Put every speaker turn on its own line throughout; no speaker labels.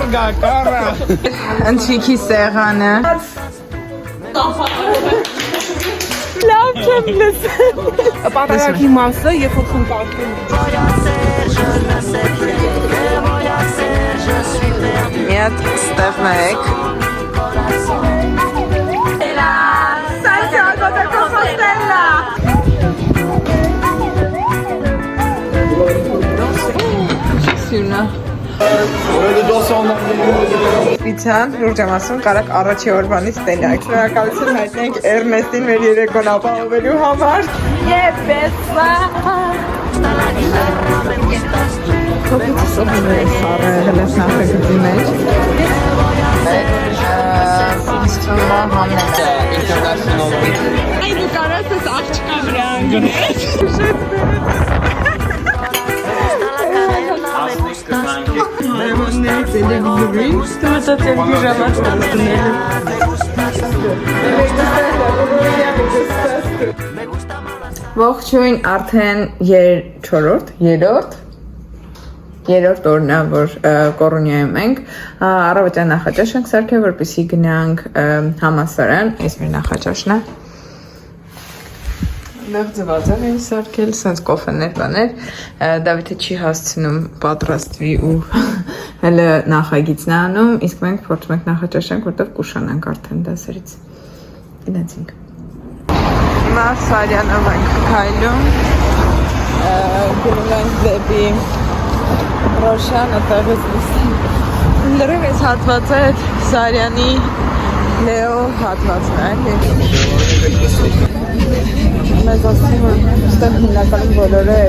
Կարգա, կարա։
Ընթրիքի սեղանը։ Լավ չեմ լսել։
Պատարակի մասը, երբ որ խմպարկում։
Մի հատ ստեղ նայեք։ Սյունա։ Պիցան, լուրջ եմ ասում, կարակ առաջի օրվանից տենակ։ Շնորհակալություն հայտնենք Էրնեստին մեր երեկոն ապահովելու համար։ Եպեսա։ Հոպիցը սողում է սարը հլես նախագծի մեջ։ Ինստումա համենա։ Այն ու կարաս ես աղջկա վրա անգնես։ Maymonlar televizorun üstüne televizyon Ողջույն, արդեն երրորդ օրն է, որ Կորունյայում ենք, առավոտյան նախաճաշ ենք սարքել, որպեսզի գնանք համալսարան, այս մեր նախաճաշն է։ Լավ ձվածեղ են սարքել, սենց կոֆեներ բաներ, Դավիթը չի հասցնում պատրաստվի ու հələ նախագիծն է անում, իսկ մենք փորձում ենք նախաճաշենք, որտեղ կուշանանք արդեն դասերից։ Գնացինք։ Հիմա Սարյանով ենք քայլում, գնում ենք դեպի Ռոշան, այդտեղից լրիվ այս հատվածը Սարյանի Լեո հատվածն է։ Մեզ ասում որ ստեղ հիմնականում բոլորը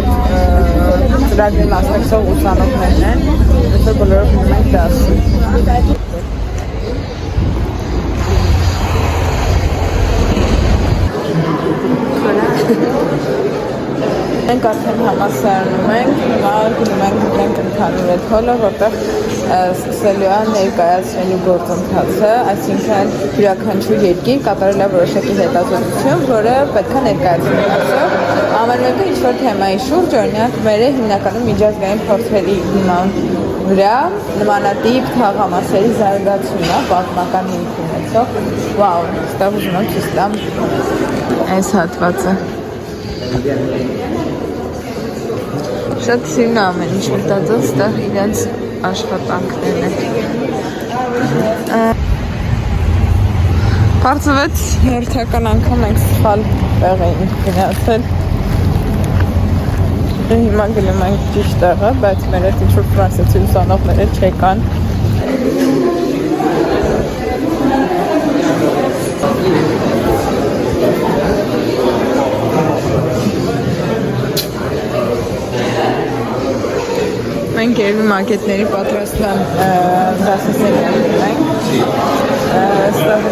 ծրագրի մասնակցող ուսանողներն են, որտեղ բոլորը գնում են դասի։ Մենք արդեն համալսարանում ենք, հիմա գնում ենք ընդհանուր այդ հոլը, որտեղ սկսելու է ներկայացնելու գործընթացը, այսինքն յուրաքանչյուր երկիր կատարել է որոշակի հետազոտություն, որը պետք է ներկայացնել ասող, ամեն մեկը ինչ-որ թեմայի շուրջ, օրինակ մեր հիմնականում միջազգային փորձերի հիման վրա նմանատիպ թաղամասերի զարգացումն է, պատմական հիմք ունեցող, վաու, ստեղ ուզում եմ ցույց տամ այս հատվածը։ Շատ սիրուն է ամեն ինչ մտածել, ստեղ իրենց աշխատանքներն են։ Պարզվեց հերթական անգամ ենք սխալ տեղ էինք գնացել։ Հիմա գնում ենք ճիշտ տեղը, բայց մեր հետ ինչ-որ ֆրանսիացի ուսանողները չեկան։ Մենք երևի մակետների պատրաստման դասասենյակ ունենք։ Ստեղ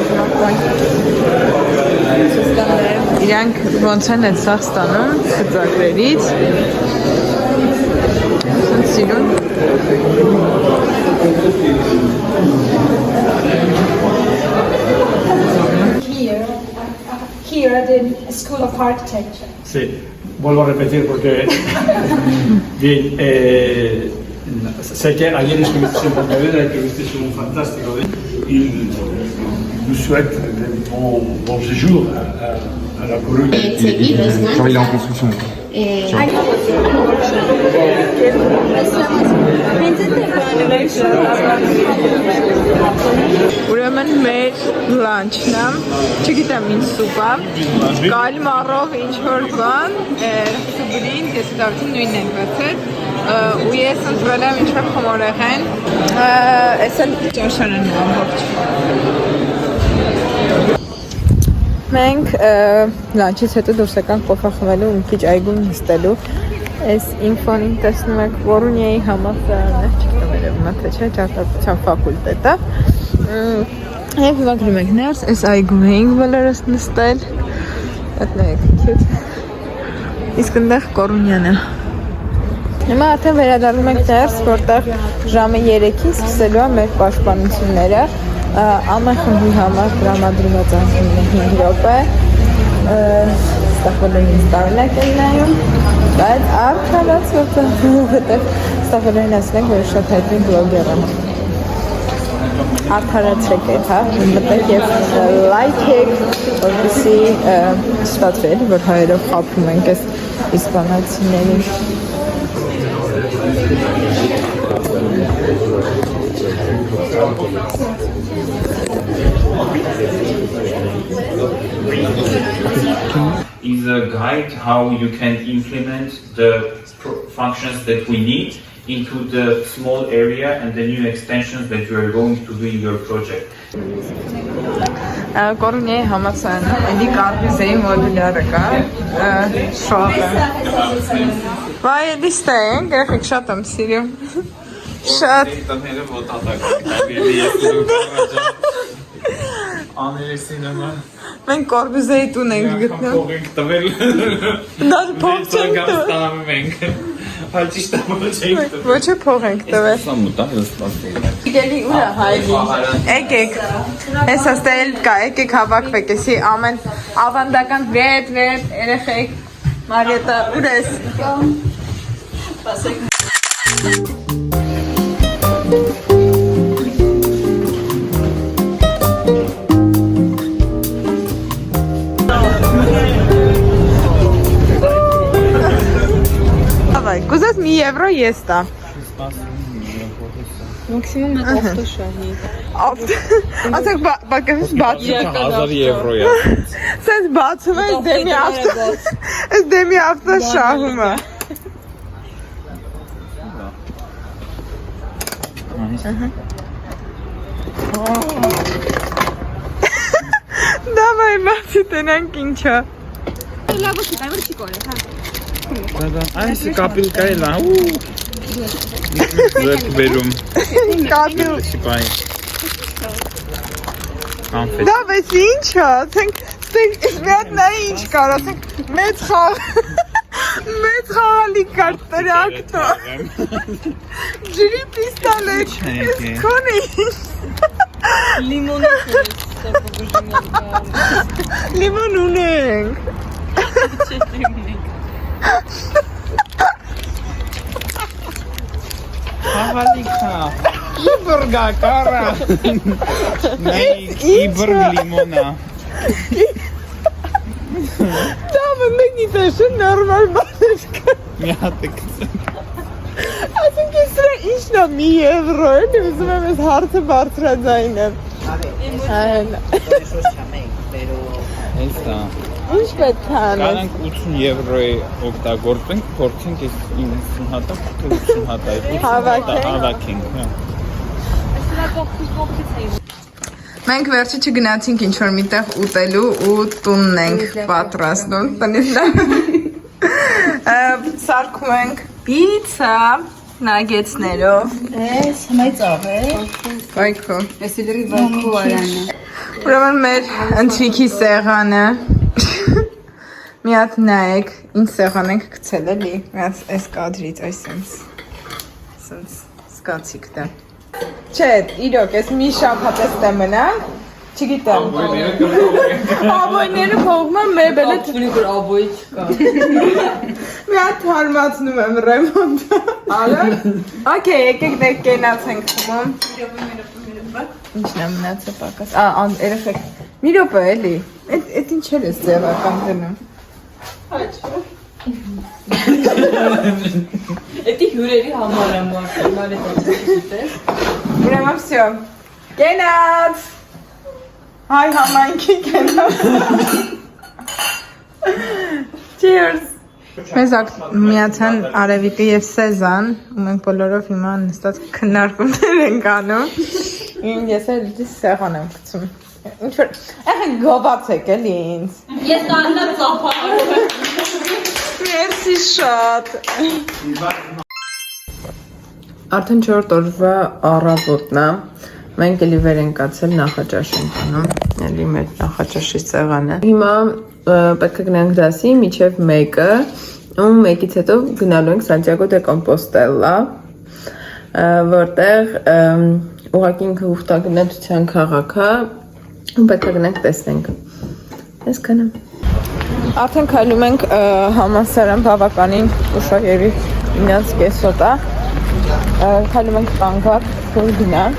իրանք ոնց են այդ սաղ ստանում խծակներից։ Սենց սիրուն։
Here at the School of Architecture.
Sí, vuelvo a repetir porque bien, sé que ayer estuviste en Pontevedra y que viste un fantástico y nous souhaite bon séjour à la Coruña.
Genre il est en construction.
Ուրեմն մեր լանչն է, չգիտեմ ինչ սուպա, կալմարով ինչ-որ բան, սուբրին, ես դավթին նույնն ենք բացել, ու ես ընտրել եմ ինչ-որ խմորեղեն, ես են ճաշան են ամբողջ։ Մենք լանչից հետո դուրս եկանք կոֆե խմելու ու քիչ այգում նստելու։ Այս ինֆոնին տեսնում եք Կորունյայի համալսարանը, չգիտեմ երևում է թե չէ, ճարտարապետության ֆակուլտետը։ Եվ հիմա գնում ենք ներս, այս այգում էինք բոլորս նստել։ Այդ նայեք, քիչ։ Իսկ այնտեղ Կորունյան է։ Հիմա արդեն վերադառնում ենք ներս, որտեղ ժամը 3-ին սկսելու է մեր պաշտպանությունները։ Ամեն խմբի համար տրամադրված է 5 րոպե։ Ստեղ բոլորին ինձ տարօրինակ են նայում, բայց արդարացված է, որովհետև ստեղ բոլորին ասել ենք, որ շատ հայտնի բլոգեր է։ Արդարացրեք այդ, հա, մտեք եւ լայքեք, որպեսզի ստացվի, որ հայերով խափում ենք այս իսպանացիներին։
Is a guide how you can implement the functions that we need into the small area and the new extensions that you are going to do in your project.
Կորունյայի համալսարանը էլի կարպիզեի մոդուլյարը կա, շողը։ Վայ, էլի ստայենք, երեխեք շատ եմ սիրում։ Շատ։ Մենք կորպիզեի տուն ենք գտնում։ Դա փող չենք տվել։ Ոչ է փող ենք տվել։ Գելի ուր է հայլի։ Եկեք։ Ես աստել կա, եկեք հավաքվեք, էսի ամեն ավանդական վետ երեխեք։ Մարիետա, ուր ես։ Կուզես մի եվրո ես տա։ Մաքսիմում մեկ ավտո շահի։ Ասեք բակավից բացում։
1000 եվրո է։
Սենց բացում է դեմի ավտո շահումը։ Դավայ բացի տնանք ինչա։
Լավը շիտայվր չի կորե, հա։
Այս կապիլկա է լա։ Ձեկ վերում։
Կապիլ։
Շիպայի։ Անֆետ։
Դավ ես ինչա, ցենք միատ նա ինչ կար, ասենք մեծ խաղալի կար տրակտո։ Ջրի պիստալետ, քոնի։ Լիմոն ունենք։
Հավալիքա։ Իբրգա կարա։ Իբրգ լիմոնա։
Դավը մենի տեսը նորմալ բանես կա։
Մի հատ է կծեմ։
Ասենք ես սրա ինչն է մի եվրո է, ուզում եմ ես հարցը բարձրաձայն եմ։
Էստա։
Ինչ պետք է անես։
Կարանք 80 եվրոյի օգտագործենք, փորձենք այս 90 հատը, 80 հատը, հավաքենք։
Մենք վերջի չգնացինք ինչ-որ միտեղ ուտելու ու տունն ենք պատրաստում, տնից սարքում ենք պիցա նագեցներով։
Ես համայ ծավ է։
Վայքո։
Ես իլրի վայքո արանը։
Ուրեմն մեր ընթրիքի սեղանը։ Մի հատ նայեք, ինչ սեղան ենք գցել էլի, մի հատ այս կադրից, այսինց սկացիք դա։ Չէ, իրոք, ես մի շաբաթ ես տեմ մնանք, չգիտեմ։ Աբոյները փողում են մեբելը թվնի կոր աբոյի չկա։ Մի հատ թարմացնում եմ ռեմոնտը։ Ալը։ Okay, եկեք դեք կենացենք թվում։ Ինչն է մնացը պակաս։ Երեխեք, մի րոպե էլի, էդ ինչ էլ ես ձևական դնում։
Էդի հյուրերի համար եմ մարդը,
Ուրեմն վсё։ Կենաց։ Հայ համայնքի կենաց։ Cheers։ Մեզ միացան Արևիկը եւ Սեզան, ու մենք բոլորով հիմա նստած քննարկումներ ենք անում։ Ես էլ սեղան եմ գցում։ Ինչ որ գովաց եք էլի ինձ։
Ես կաննա ծափարում եմ։
Մերսի շատ։ Արդեն 4 օրվա առավոտն է։ Մենք էլի վեր ենք կացել նախաճաշ ենք անում։ Էլի մեր նախաճաշի սեղանը։ Հիմա պետք է գնանք դասի մինչև 1-ը, ու 1-ից հետո գնալու ենք Սանտիագո դե Կոմպոստելա, որտեղ ուղղակի ինքը ուխտագնացության քաղաք է, ու պետք է գնանք տեսնենք։ Այսքանը։ Արդեն քայլում ենք համալսարան բավականին ուշագերի 9:30 է։ Քայլում ենք կանգառ, որ գնանք։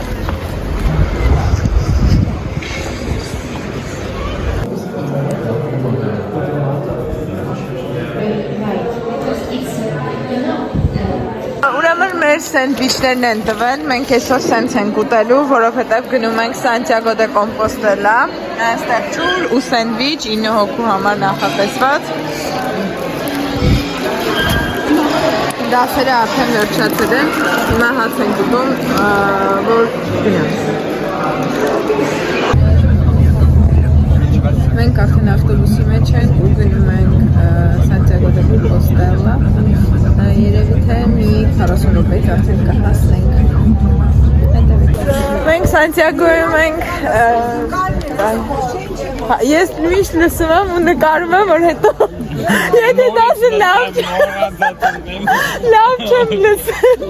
Ուրեմն մեր սենդվիչներն են տվել, մենք այսօր սենց ենք ուտելու, որովհետև գնում ենք Սանտիագո դե Կոմպոստելա, այստեղ ջուր ու սենդվիչ 9 հոգու համար նախատեսված։ Դասերը արդեն վերջացել են, հիմա հաց ենք ուտում, որ գնանք։ Մենք արդեն ավտոբուսի մեջ ենք ու գնում ենք Սանտիագո դե Կոմպոստելա։ Երևի թե մի 40 րոպեից արդեն կհասնենք։ Մենք Սանտիագոյում ենք։ Ես միշտ լսում եմ ու նկարում եմ, որ հետո եթե դասը լավ չեմ լսել։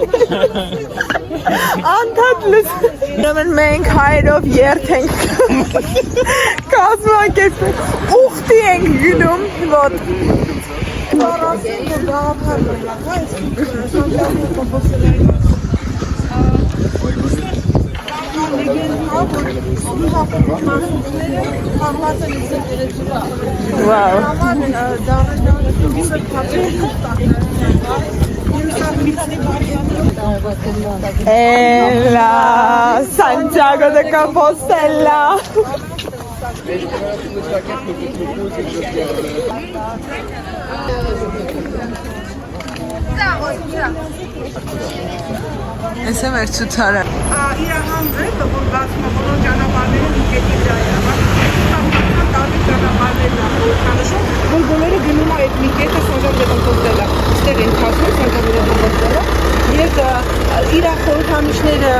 Անդադ լսել։ Ուրեմն մենք հայերով երթ ենք կազմակերպել, ուխտի ենք գնում, ոտ։ Wow. Ella Santiago de Compostela. Ese è Merciutara.
Իր համբրեդը, որ բացում է բոլոր ճանապարհները դիպետի վրա է, տարբեր ճանապարհներն են խորհրդանշում, որ բոլորը գնում է այդ մի կետը Սանտիագո դե Կոմպոստելա, այստեղ են հասնում Սանտիագո դե Կոմպոստելա, եւ իր խորհրդանիշները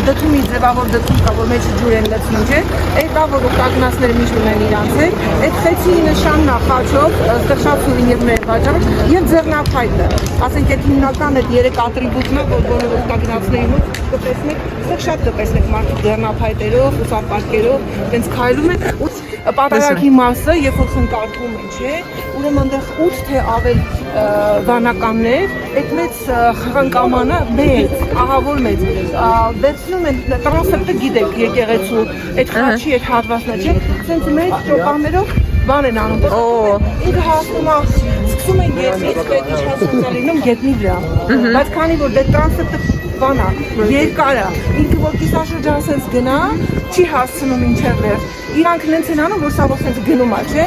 դդումի ձևավոր դդում կա, որ մեջը ջուր են լցնում, չէ՞, այդ կա, որ օգտագնացները միշտ ունեն իրանց հետ, այդ խեցի նշանն է խաչով, այստեղ շատ սուրին եւ մեր վաճառը եւ ձեռնափայտը, ասենք այդ հիմնական այդ 3 ատրիբուտն է, որ բոլոր օգտագնացների մոտ կտեսնեք, այստեղ շատ կտեսնեք մարդիկ ձեռնափայտերով, ուսապարկերով, տենց քայլում են ու պատարագի մասը, երբ որ խնկարկում են, չէ, ուրեմն այնտեղ 8 թե ավել վանականներ, այդ մեծ խնկամանը մեծ, ահավոր մեծ, վերցնում են տրանսեպտը գիտեք եկեղեցու, այդ խաչի այդ հատվածն է, չէ, սենց մեծ ճոպաններով բան են անում, ինքը հասնում է, սկսում են գետնից, պետք է հասնում է լինում գետնի վրա, բայց քանի որ դե տրանսեպտը բանա, երկար է, ինքը որ կիսաշրջան սենց գնա, չի հասցնում ինչև վերջ, իրանք նենց են անում, որ սա որ սենց գնում է, չէ,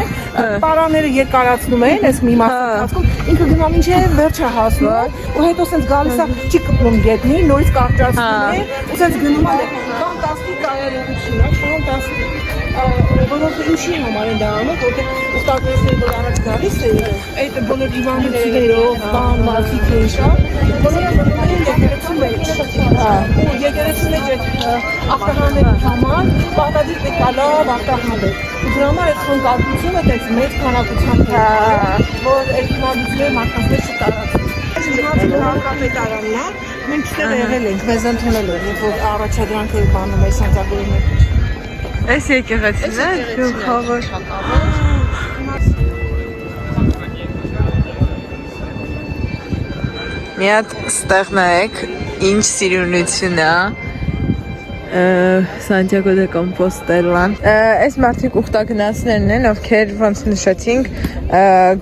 պարաները երկարացնում են, այս մի մասը ընթացքում, ինքը գնում ինչև վերջ է հասնում, ու հետո սենց գալիս է, չի կպնում գետնի, նորից կարճացնում է, ու սենց գնում է, ֆանտաստիկ կարելիություն է, ֆանտաստիկ, որովհետև ինչի համար են դա անում, որտեղ ուխտագործները որ առաջ գալիս են, այդ բոլոր իվանություններով, բան, մարդիկ են շատ, բոլորը եկեղեցու մեջ, ու եկեղեցու մեջ այդ ախտահանների համար պարտադիր պետք է լավ ախտահան է, ու դրա համար այդ խնկարկությունը տենց մեծ քանակությամբ է, որ այդ իվանությունները մարդկանց մեջ չտարածվի։ Հացը հարկապետարանն է, մենք ստեղ եղել ենք, մեզ ընդունել են, որ առաջադրանքը բանում է Սանտիագոյի մեջ։
Այս եկեղեցին է, գլխավոր։ Մի հատ ստեղ նայեք, ինչ սիրունություն է Սանտիագո դե Կոմպոստելան։ Այս մարդիկ ուխտագնացներն են, ովքեր ոնց նշեցինք,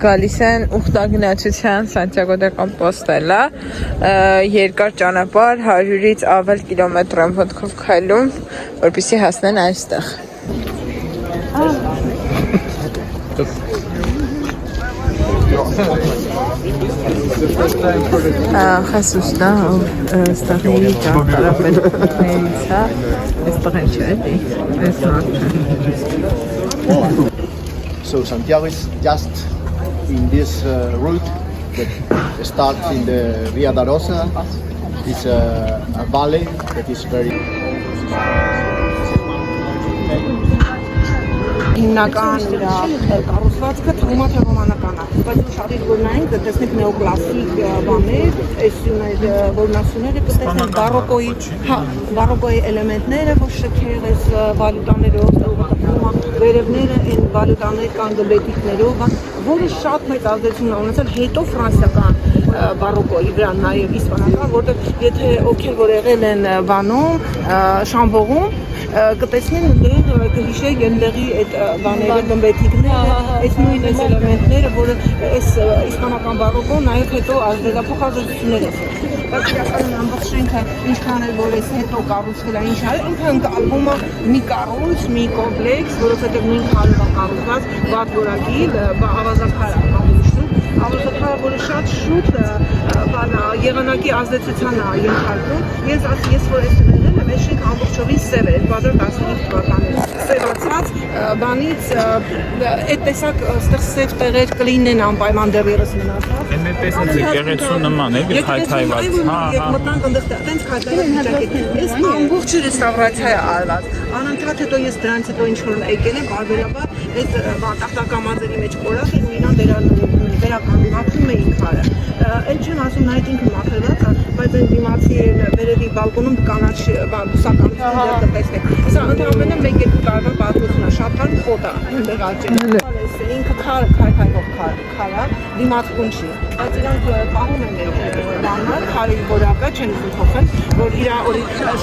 գալիս են ուխտագնացության Սանտիագո դե Կոմպոստելա, երկար ճանապարհ 100-ից ավել կիլոմետր են ոտքով քայլում, որպեսզի հասնեն այստեղ։ Խասուսնա ստաղի ճարտարապետներից է, այստեղ են չէ, այս մարդը։
So Santiago is just in this route that starts in the Via d'Arosa. It's a valley that is very...
Հիմնական կառուցվածքը թվում է թե ռոմանական է, բայց ուշադիր որ նայենք կտեսնենք նեոկլասիկ բաներ, այս որնասյուները կտեսնենք բարոկոյի էլեմենտները, որ շքեղ այս վալյուտաներով, վերևները այն վալյուտաներ կան գլետիկներով, որը շատ մեծ ազդեցություն ունեցել հետո ֆրանսիական բարոկոյի վրա նաև իսպանական, որտեղ եթե ովքեր որ եղել են բանում, Շամբողում, կտեսնեն ընդդեմ կհիշեք ընդեղի այդ բաները, գմբեթիկները, այս նույն այս էլեմենտները, որը այս իսպանական բարոկոն նաև հետո ազդեցափոխազդեցություններ է։ Բայց իրականում ամբողջ շենքը ինչքան էլ որ այս հետո կառուցվել է, ինչ է, ինքը ընկալվում է մի կառույց, մի կոմպլեքս, որովհետև նույն քարերով կառուցված վատ որակի ավազաքար է կառուցվում, ավազաքարը, որը շատ շուտ եղանակի ազդեցության է ենթարկվում։ Ես որ այս եղել եմ, այս շենքը ամբողջովին սև է, 2015 թվականին սևացած բանից այդ տեսակ այդտեղ սև տեղեր կլինեն անպայման դեռևս մնացած։
Այն տեսած եկեղեցու նման է, քայքայված։
Եկ մտանք ընդեղ տենց քայքայված վիճակի։ Այս ամբողջը ռեստավրացիա է արված։ Անընդհատ հետո ես դրանից հետո ինչ որ եկել եմ, բարբերաբար այդ տախտակամածերի մեջ կորած էր ու իրան վերականգնացում էին քարը։ Այդ չեմ ասում, նա այդ ինքը մաքրված է, բայց այն դիմացի վերևի բալկոնում կանաչ բուսականություն դեռ կտեսնեք։ Սա ընդհանրապես 1-2 տարվա պատմություն է, շատ քան խոտ է, այնտեղ աճել։ Ինքը քարը քայքայվող քար է, դիմացկուն չի, բայց իրանք պահում են բանը, քարի որակը չեն ուզում փոխել, որ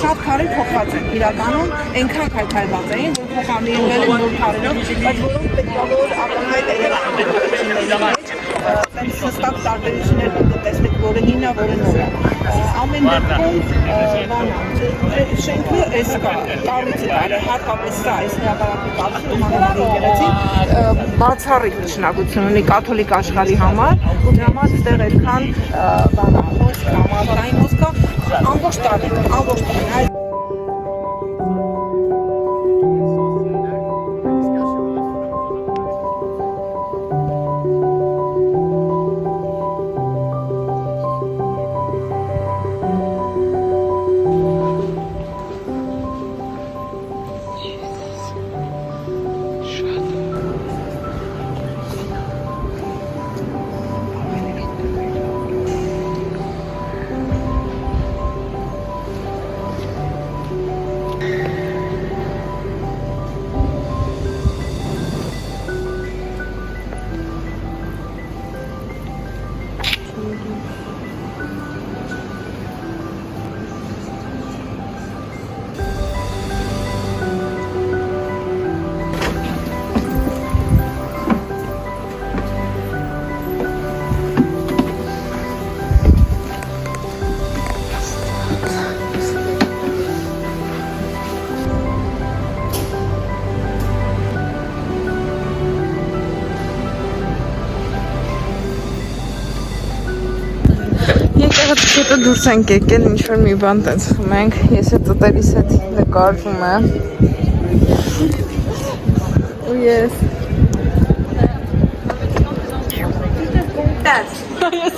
շատ քարեր փոխված են, իրականում այնքան քայքայված էին, որ փոխանցվել են նոր քարերով, բայց որոնք պետք է որ ակնհայտ է Այս հստակ տարբերություններ կտեսնեք, որը հինա, որը նոր է։ Ամեն դեպքում շենքի այս կառույցը հատկապես սա, այս հրապարակի կառույցը մանավանդ եկեղեցին բացառիկ նշանակություն ունի կաթոլիկ աշխարհի համար, ու դրա համար այդտեղ այդքան հոսք, համարտային հոսքը ամբողջ տարին, Հետո դուրս ենք եկել, ինչ-որ մի բան տենց խմենք, ես է ծտերիս հետ նկարվում եմ, ու ես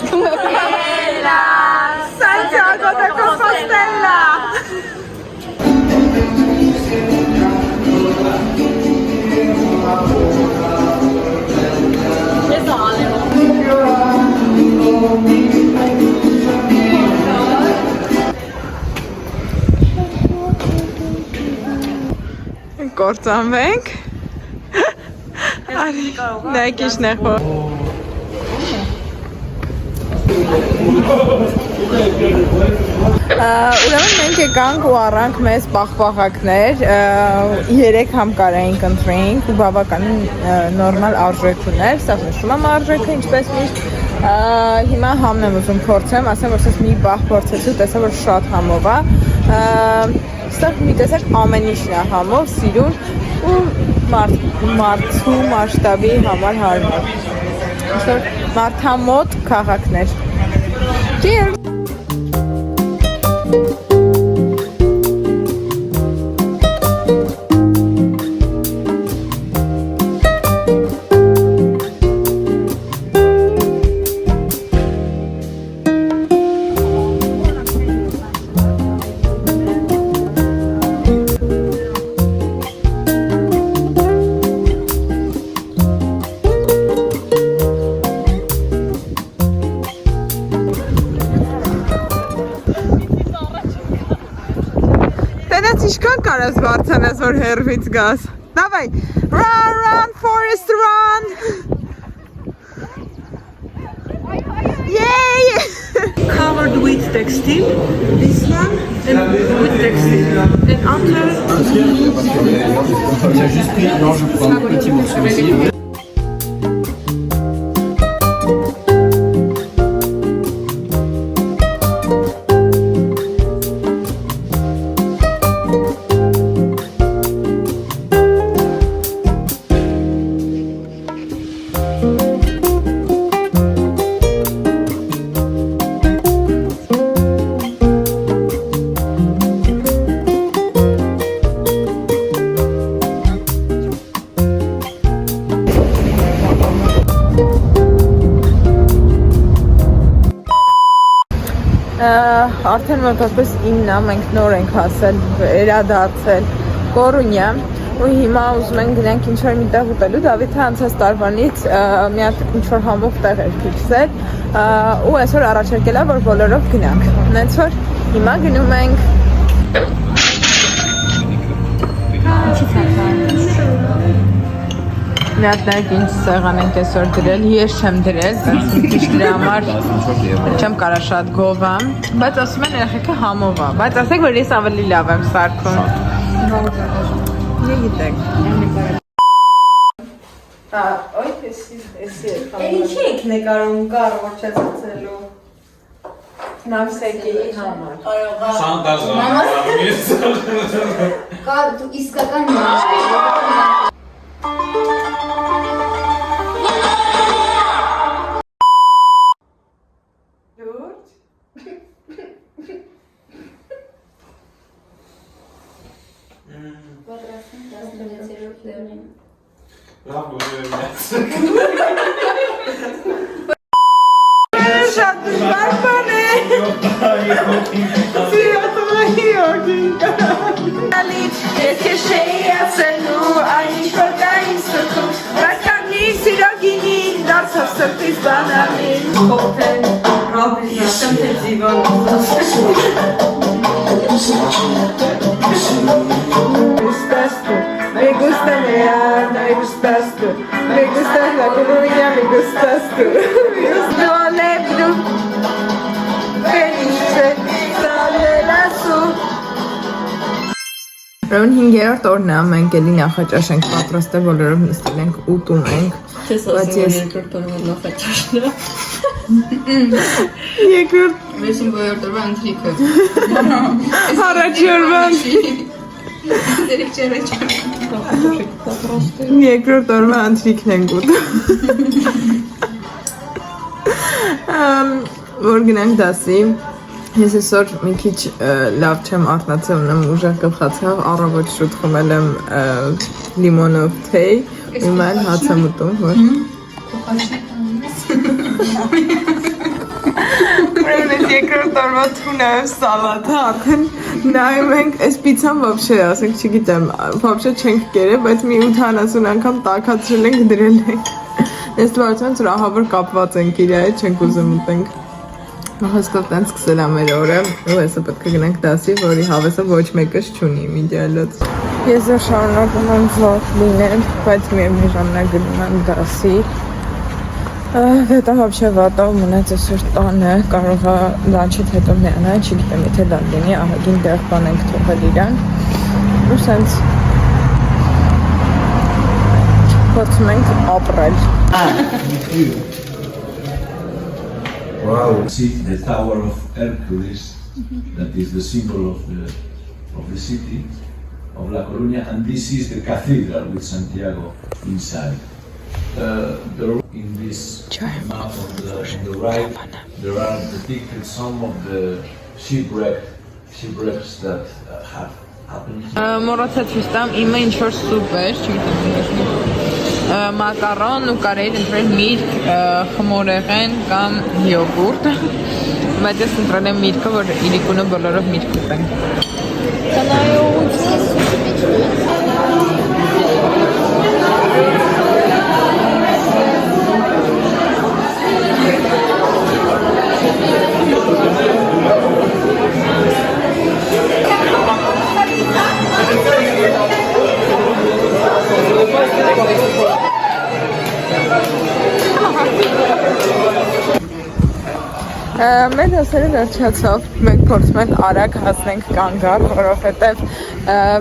Stella, Santiago de Compostela Կործանվենք Դա եկիշն է խոր Ուրեմն մենք եկանք ու առանք մեզ պաղպաղակներ 3 համկարային կընտրեինք ու բավականին նորմալ արժեք ուներ Սա նշում եմ արժեքը ինչպես միշտ Հիմա համն եմ ուզում փորձեմ ասեմ որ սես մի բաղ փորձեցու տեսա որ շատ համով է Ստեղ մի տեսակ ամեն ինչն է համով, սիրուն ու մարդու մասշտաբի համար հարմար Այսօր մարդամոտ քաղաքներ Cheers! Ինչքան կարես բարձանես, որ հերվից գաս։ Դավայ, run, Forrest, run!
Yay!
Covered with textile. This one and with textile. And after.
J'ai juste pris, non, je prends un petit morceau ici.
Արդեն մոտավորապես 9-ը մենք նոր ենք հասել, վերադարձել Կորունյա ու հիմա ուզում ենք գնանք ինչ-որ մի տեղ ուտելու։ Դավիթը անցած տարվանից մի հատ ինչ-որ համով տեղ էր փիքսել ու այսօր առաջարկել է, որ բոլորով գնանք։ Հենց որ հիմա գնում ենք։ Մի հատ նայեք ինչ սեղան ենք այսօր դրել, ես չեմ դրել, բայց մի քիչ դրա համար չեմ կարա շատ գովամ, բայց ասում են երեխեքը համով է, բայց ասեք, որ ես ավելի լավ եմ սարքում։ Գիտեք։ Ոյ, էսի է։ Ինչի եք նկարում կարողացածելու։ Նավսեկի համար։
Կա դու իսկական
Շատ դժվար բան է։ Սիրատուհի օրգին կալիչ, ես քեշեի ասելու, այն ինչ որ կա իմ սրտում, բայց կանգնի սիրոգինի, դարձավ սրտից բանալին։ Հոթեն, ռաբին, ասեմ թե ձիվան Me gusta Leana, me gustas tú. Me gusta la Coruña, me gustas tú. Me gusta Lebru. Felice, sale la su. Ռոն 5-րդ օրն է, մենք էլի նախաճաշ ենք պատրաստել, բոլորով նստել ենք, ուտում ենք։ Չես ասում, որ երկրորդ օրվա նախաճաշն է։ Երկրորդ։ Վերջին բոլորդ օրվա ընթրիքը։ Առաջի օրվա Երկրորդ օրվա ընթրիքն ենք ուտում։ Որ գնանք դասի, ես այսօր մի քիչ լավ չեմ արթնացել, ունեմ ուժեղ գլխացավ, առավոտ շուտ խմել եմ լիմոնով թեյ, հիմա էլ հաց եմ ուտում, որ Ուրեմն երկրորդ օրվա թունայով սալաթը արդեն նայում ենք, այս պիցան вообще, ասենք չգիտեմ, вообще չենք կերել, բայց մի 80 անգամ տաքացրել ենք, դրել ենք։ Ես լավացան ծրահավոր կապված ենք իր հետ, չենք ուզում ուտենք։ Հոսքով տենց սկսել է մեր օրը, ու հեսը պետք է գնանք դասի, որի հավեսը ոչ մեկս չունի միդիալոց։ Ես որ շարունակում եմ վատ լինել, բայց միևնույն ժամանակ գնում եմ դասի։ Դա вообще վատով մնաց այսօր տանը, կարող է լանչից հետո միանալ, չգիտեմ, եթե դա լինի, ահագին տեղ բան ենք թողել իրան։ Ու սենց փորձում ենք ապրել։
Wow, see the Tower of Hercules, that is the symbol of the city of La Coruña, and this is the cathedral with Santiago inside. In this map on the right, there are depicted some of the shipwrecks that have happened here.
Մոռացա ցույց տամ, իմը ինչ որ սուպ էր, չգիտեմ, մակարոն ու կարելի ընտրել միրգ, խմորեղեն կամ յոգուրտ, բայց ես ընտրել եմ միրգը, որ իրիկունը բոլորով միրգ ուտենք։ դասերը վերջացավ, մենք փորձում ենք արագ հասնենք Կանգար, որովհետև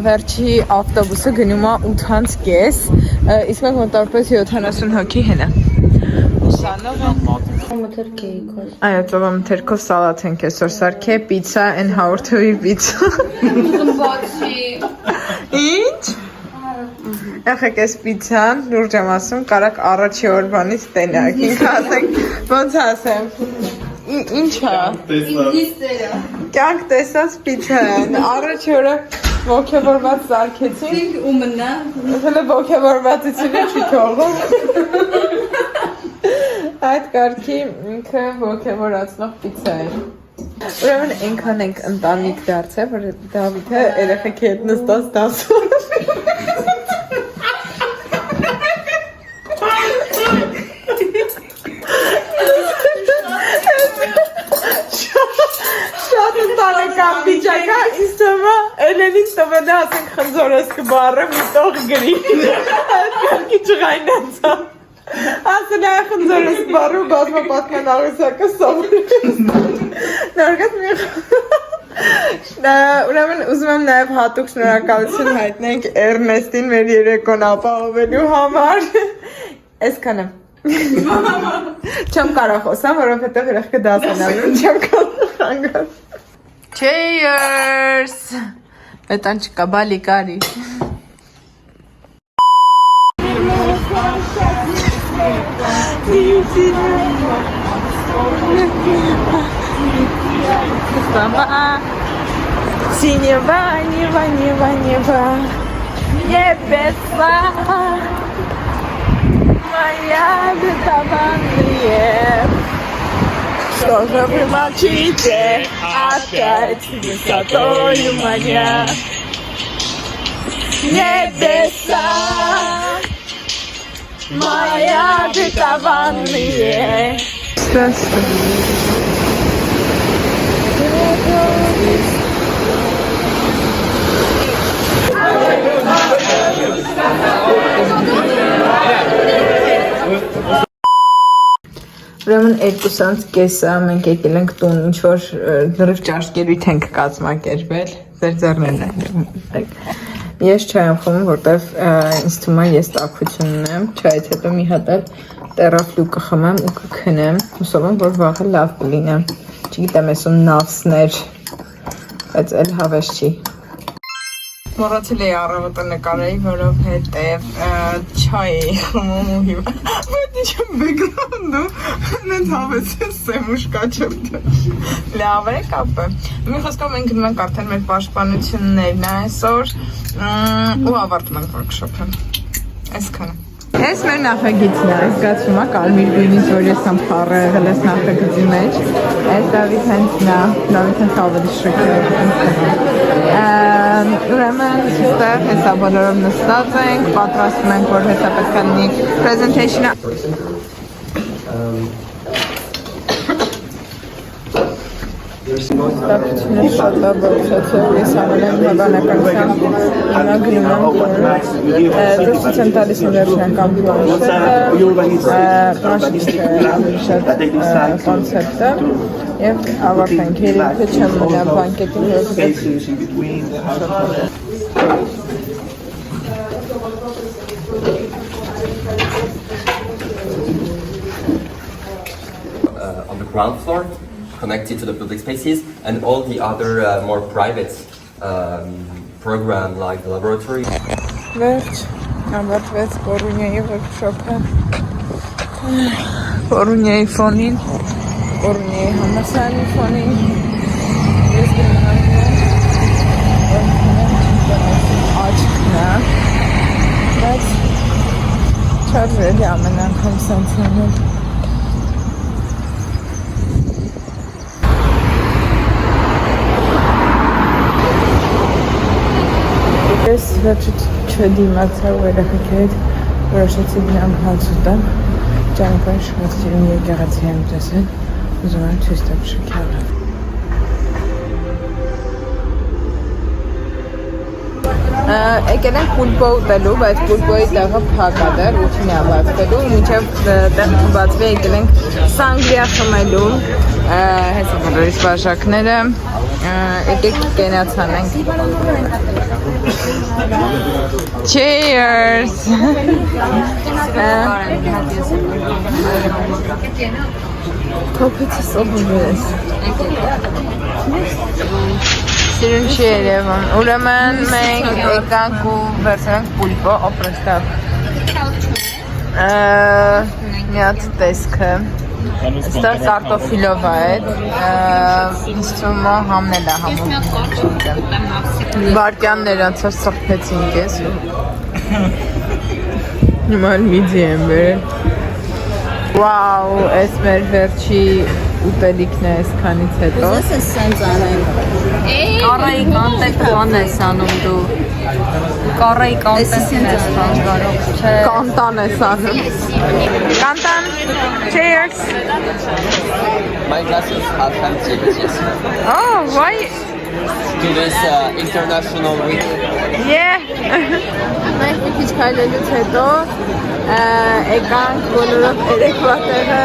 վերջի ավտոբուսը գնում է 8:30, իսկ մենք մոտավորապես 70 հոգի հենա։ Այո, ծովամթերքով սալատ ենք այսօր սարքե, պիցա and հաղորդովի պիցա։ Ինչ? Եղեք այս պիցան, լուրջ եմ ասում, կարակ առաջի օրվանից տենակ, ինքը ասենք, ոնց ասեմ, ինչ է, կյանք տեսած պիցան, առաջի օրը ոգևորված սարքեցին,
ու մնա
հələ ոգևորվածությունը չի թողում, այդ կարգի ինքը ոգևորացնող պիցա է։ Ուրեմն ենքան ենք ընտանիք դարձել, որ Դավիթը երեխեքի հետ նստած դասում։ Շատ ընտանեկան վիճակ է, ինձ թվում է Էլենին տվել է ասենք խնձորես կբառը մի տող գրի, այդ կարգի ջղայնացա։ Ասել է խնձորես բառը ու բազմապատման աղյուսակը սովորել։ Նորգատ մի ուրեմն ուզում եմ նաև հատուկ շնորհակալություն հայտնենք Էրնեստին մեր երեկոն ապահովելու համար։ Այսքանը։ Չեմ կարող խոսամ, որովհետև երեխքը դասանալու չեմ կարող հանգած։ Cheers! Պետան չկա, բալի կարի։ Синева, нева, нева, нева, небеса, моя обетованная. Что же вы молчите опять высотою моя? Небеса, моя обетованная. Ուրեմն 2:30 մենք եկել ենք տուն, ինչ որ դրիվ ճաշկերույթ ենք կազմակերպել, ձեր ձեռներն են։ Ես չայ եմ խմում, որտեվ ինձ թվում է ես տաքություն ունեմ, չայից հետո մի հատ էլ տերաֆլու կխմեմ ու կքնեմ, հուսով եմ, որ վաղը լավ կլինեմ։ Չգիտեմ, այսում նավսներ, բայց էլ հավես չի։ Մոռացել էի առավոտը նկարեի, որովհետև չայ էի խմում ու հիմա։ Բայց ինչ եմ բեգրաունդը, նենց հավես է սեմուշկա չրդը։ Լավ է կապը։ Մի խոսքով մենք գնում ենք արդեն մեր պաշտպանություններն այսօր ու ավարտում ենք workshop-ը։ Այսքանը։ Այս մեր նախագիծն է, զգացվում է կարմիր գույնից, որ ես եմ խառը եղել ես նախագծի մեջ։ Այս Դավիթ հենց նա, Դավիթ հենց ավելի շրկել ուրեմն ստեղ հեսա բոլորով նստած ենք, պատրաստում ենք, որ հեսա պետք է լինի presentation-ը։ Ստապությունը շատ է բարձրացել, ես անել եմ հավանականության հիմա գնում եմ դրսից եմ տալիս եմ վերջնական շատ կոնցեպտը և ավարտենք երիքը չեմ մնա բանկետին
on the ground floor, connected to the public spaces, and all the other more private program like the laboratory.
Վերջ, ամրատվեց Կորունյայի workshop-ը, Կորունյայի ֆոնին, Կորունյայի համասարանի ֆոնին, ես գնանում եմ աչքն է, բայց չարժելի ամեն անգամ սենց անել։ Ես վերջից չդիմացա ու երեխեքի հետ որոշեցի գնամ հաց ուտեմ, ճանապարհին շատ սիրուն եկեղեցի եմ տեսել, ուզում եմ ցույց տամ շքեղը։ Եկել ենք պուլպո ուտելու, բայց պուլպոյի տեղը փակ է դեռ, ուչին է բացվելու, մինչև տեղը բացվի եկել ենք սանգրիա խմելու, Հեսա բոլորիս բաժակները, եկեք կենացանենք։ Cheers! Թոփիցը սովոր ես։ Սիրուն չի երևում, ուրեմն մենք եկանք ու վերցրենք պուլպո օպրեստավ։ Միած տեսքը, ստեղ կարտոֆիլով այդ, իստրումո համնել է համում։ Վարկյաններ անցար սղպեցինք ես։ Նման միձի եմ բերել։ Վաու, ես մեր վերջի ուտելիքն է ես քանից հետո։
Ուզես ես սենց անենք։
Կարայի կանտեկ բան ես անում դու։ Կարայի կանտեկն ես կարող, չէ։
Կանտան ես անում։ Կանտան, cheers!
My glasses are fancy, yes.
Oh, why?
To this international week.
Yeah. Մենք մի քիչ քայլելուց հետո եկանք բոլորով երեկվա տեղը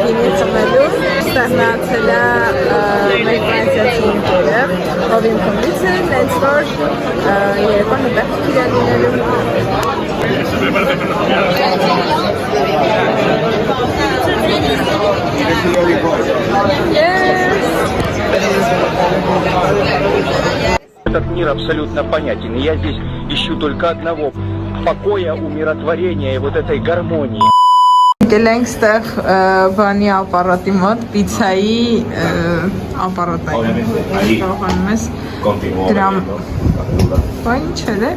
գինի ծմելու, ստեղնացել է մեր ֆրանսիացի ընկերը, ով իմ խմբից է, նենց որ երեկվան հետեղ իրան լինելու։
Этот мир абсолютно понятен, и я здесь ищу только одного – покоя, умиротворения и вот этой гармонии.
Գելենք ստեղ բանի ապարատի մոտ, պիցայի ապարատային, կարողանում ես դրամ, բա ինչ էր է,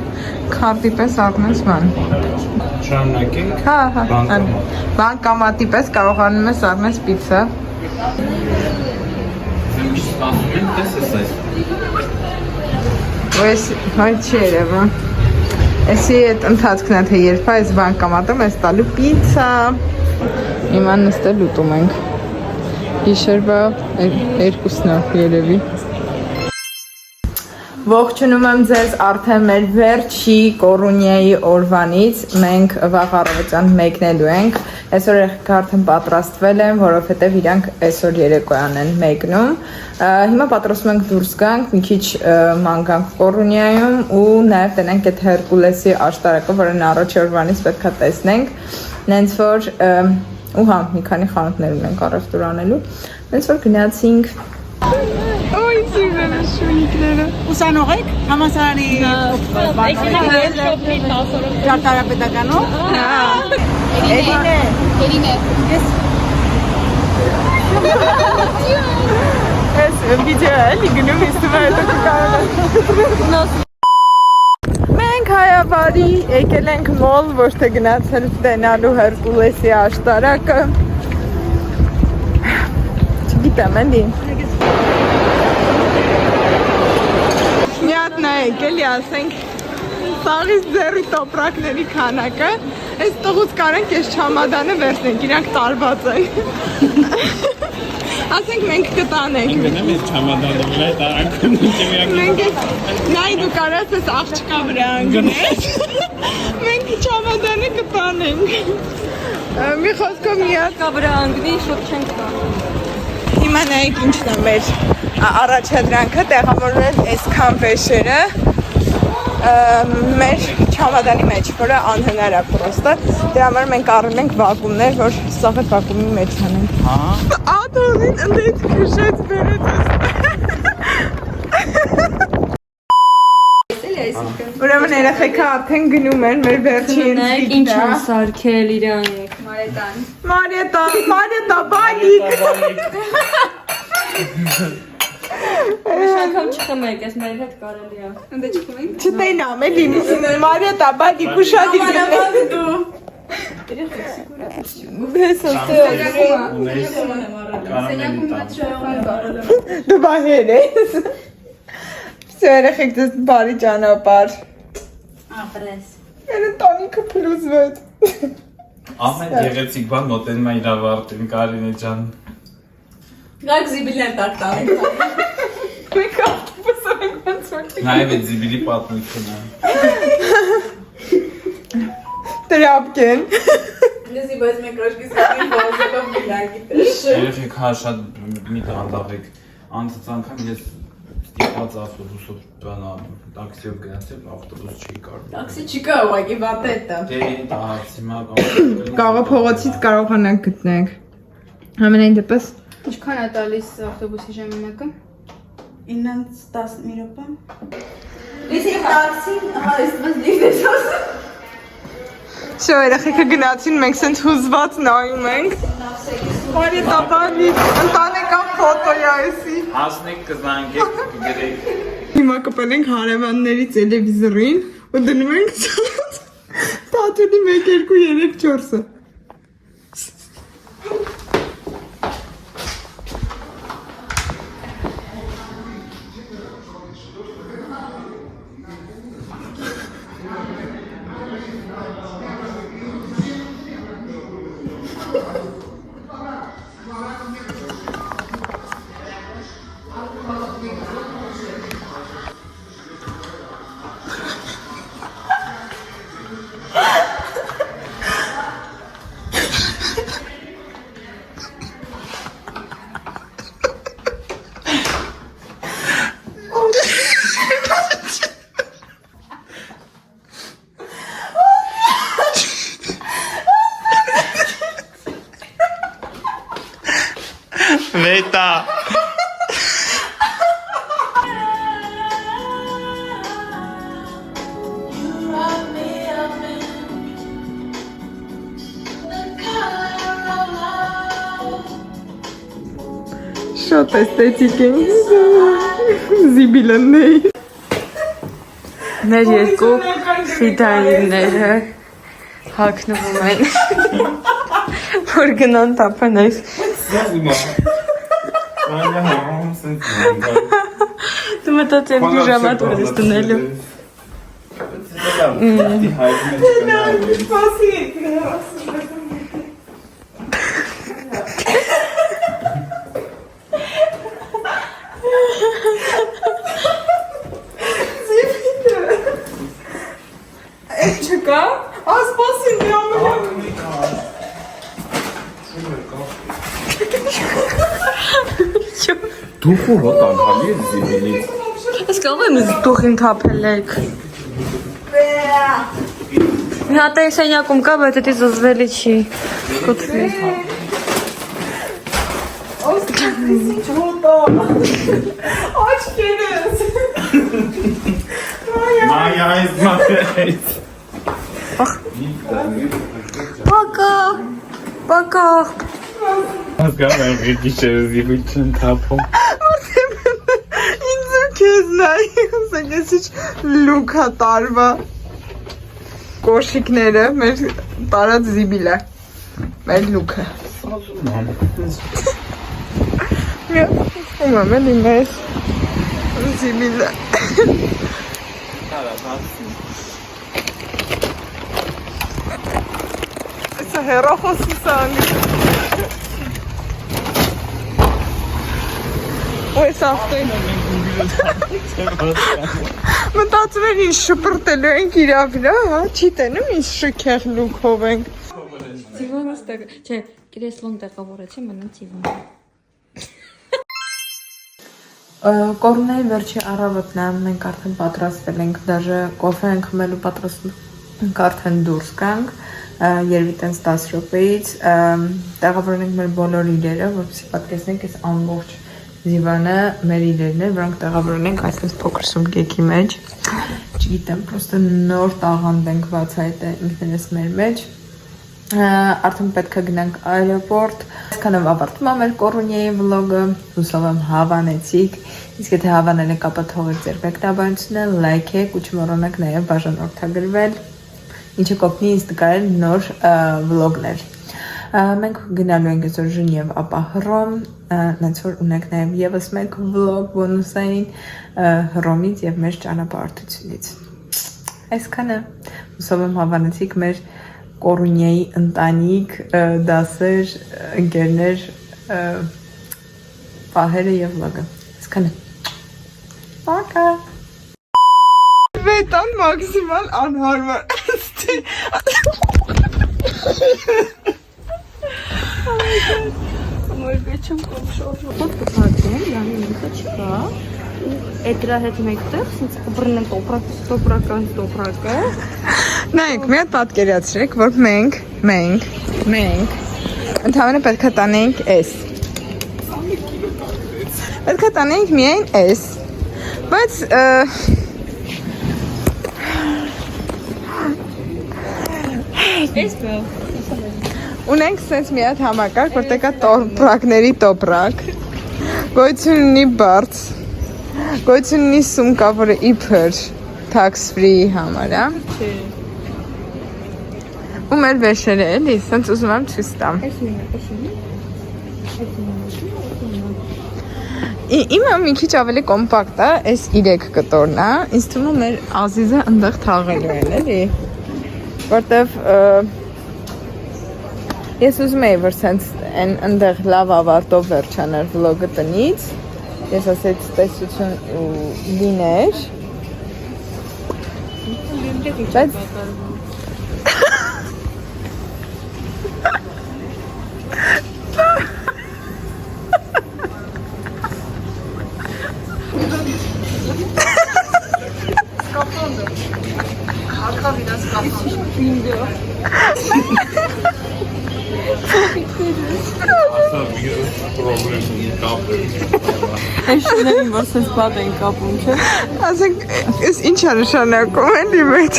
քարտի պես ակնես բան։
Շարունակենք։
Հա, բանկամատի պես կարողանում ես ակնես պիցա։ Ոյս չի երևում։ Էսի էտ ընթացքն է, թե երբ այս բանկամատում ես տալու պիցա։ Իման նստել ուտում ենք։ Գիշերվա երկուսն է երևի։ Ողջունում եմ ձեզ արդեն մեր վերջի Կորունիայի օրվանից, մենք վաղ առավոտյան մեկնելու ենք, այսօր եղեք արդեն պատրաստվել են, որովհետև իրանք այսօր երեկոյան են մեկնում, հիմա պատրաստում ենք դուրս գանք, մի քիչ ման գանք Կորունիայում ու նաև տնենք այդ Հերկուլեսի աշտարակը, որն առաջ օրվանից պետք է տեսնենք, նենց որ ու հա, մի քանի խանութներ ունենք առևտուր անելու, նենց որ գնացինք Oy, սիրուն է շունիկները։
Ուսանող եք համասարանի ճարտարապետականով։
Էրինե։
Ես
Ես վիդեո էլի գնում իստում է հետո կարող Մենք հայավարի եկել ենք մոլ, ոչ թե գնացել տենալու Հերկուլեսի աշտարակը Չգիտեմ էլի Միատ նայեք էլի ասենք Սաղից ձեռի տոպրակների քանակը Այս տղուց կարենք ես չամադանը վերցնենք, իրանք տարված են Ասենք մենք կտանենք
Գնեմ ես չամադանը վրա այդ արանքում
Մենք ես, նայ դու կարաս ես աղջկա վրա անգնես Մենք չամադանը կտանենք Մի խոսքով միատ
Կաբրա անգնի, շոտ չենք տանում
Հիմա նայեք ինչն է մեր առաջադրանքը տեղավորել այսքան վեշերը մեր չամադանի մեջ, որը անհնար է պրոստը դրա համար մենք առել ենք վակումներ, որ սաղ այդ վակումի մեջ հանենք Ադորին ընդեց քշեց բերեց Ուրեմն երեխեքը արդեն գնում են մեր վերջին
Նայեք ինչ են սարքել իրանք
Մարիետա, բալիկ
Շանգամ չխմեք, ես մեր հետ կարելի է
Չտենամ էլի, Մարիետա, բալիկ ուշադիր դու Դու բահեր ես Վսյո երեխեք դες բարի ճանապար
ապրես
Են տանիքը պլուզվեց
Ամեն գեղեցիկ բան մոտենում է իր ավարտին Կարինե ջան
Գայք զիբիլներ տակ տանենք
Մենք ավտոբուսով ենք ոնց որ
Նաև այդ զիբիլի պատմությունը
Տրապկեն Դեզի բայց մեկ ռաշկի սակին բազելով միլագի
Երեխեք հա շատ մի տանդաղեք անցած անգամ ես ստիպված ավտոբուսով բանա տաքսիով գնացել ավտոբուս չի կարող
Տաքսի չի կա ուղղակի վատետը
Դե տահաց հիմա կամ
Կարող փողոցից կարողանանք գտնենք Համենայն դեպս
Ինչքան է տալիս ավտոբուսի ժամի մեկը
9-10 մի րոպե
Իսկ տաքսին հա իստված դիվեշոս Շո երեխեքը գնացին մենք սենց հուզված նայում ենք Բարի տապալի ընտանեկան ֆոտոյա էսի
հասնեք կզանգեք կգրեք
Հիմա կպել ենք հարևանների տելևիզորին ու դնում ենք տատունի 1, 2, 3, 4-ը
Վետա
Շատ էսթետիկ են զիբիլանների Մեր երկու ֆիդայինները հագնվում են որ գնան տապանես Դու մտածել պիժամատ որ ես դնելու Չկա, ասպասին մի
Դու խորոտ անգալի ես զիվիլից
Ես կարող եմ դուխին թապել եք Մի հատ է սենյակում կա, բայց էտի զզվելի չի Կոթվի
Ինչ հոտա Աչքերս
Մայա այս մատերից
Պակա
Հասկանում եմ գիշերը զիվիլ չեն թափում
Ինձ ու քեզ նայ Սենք ես իչ լուքա տարվա Կոշիկները մեր տարած զիբիլը Մեր լուքը Ում եմ էլի մեզ Զիբիլը Սա հեռախոսի սանգ Ոյ սաղթեն Մտածում են ինչ շպրտելու ենք իրավիրա, հա, չի տենում ինչ շքեղ լուքով ենք
Ծիվոնը ստեղ, չէ, կրեսլոն տեղավորեցի, մնան ծիվոնը
Կորունայի վերջի առավոտն է, մենք արդեն պատրաստվել ենք, դաժը կոֆե ենք խմելու պատրաստենք արդեն դուրս կանք, երևի տենց 10 րոպեից, տեղավորենք մեր բոլոր իրերը, որպեսզի պատկերացնենք այս ամբողջ Զիվանը մեր իրերն է, որոնք տեղավորել ենք այսպես փոքր սումկեքի մեջ, չգիտեմ, պրոստը նոր տաղանդ ենք բացահայտել ինքներս մեր մեջ, արդեն պետք է գնանք այրոպորտ, այսքանով ավարտվում է մեր Կորունյայի վլոգը, հուսով եմ հավանեցիք, իսկ եթե հավանել եք ապա թողեք ձեր մեկնաբանությունը, լայքեք ու չմոռանաք նաև բաժանորդագրվել, ինչը կօգնի ինձ նկարել նոր վլոգներ։ Մենք գնալու ենք այսօր Ժնև, ապա Հռոմ, նենց որ ունենք նաև եւս մեկ վլոգ բոնուսային Հռոմից եւ մեր ճանապարհորդությունից։ Այսքանը, հուսով եմ հավանեցիք մեր Կորունյայի ընտանիք, դասեր, ընկերներ, պահերը եւ վլոգը։ Այսքանը։ Պակա։ Վետան մաքսիմալ անհարմար։
Ֆոտո փակեմ, յանի ինքը չկա։ Այդ դրա հետ մեկտեղ ինձ կբռնեն տոպրակը։
Նայեք, մի հատ պատկերացրեք, որ մենք ընդհանրապես պետք է տանենք էս։ Պետք է տանենք միայն էս։ Բայց ունենք sense մի հատ համակարգ, որտեղ կա տոպրակների տոպրակ, գոյություն ունի բարձ, գոյություն ունի սումկա, որը իբր tax free համար, հա։ Ու մեր վերջերը էլի, սենց ուզում եմ ցույց տամ։ Իմը մի քիչ ավելի կոմպակտ է, այս 3 կտորն է, ինձ թվում է մեր Ազիզը ընդեղ թաղելու են, էլի։ Որտեվ ես ուզում էի, որ սենց ընդեղ լավ ավարտով վերջաներ վլոգը տնից, ես ասեց տեսություն ու լիներ, բայց
Շուտով որ սենց բադ են կապում, չէ։
ասենք, ես ինչ է նշանակում էլի մեծ։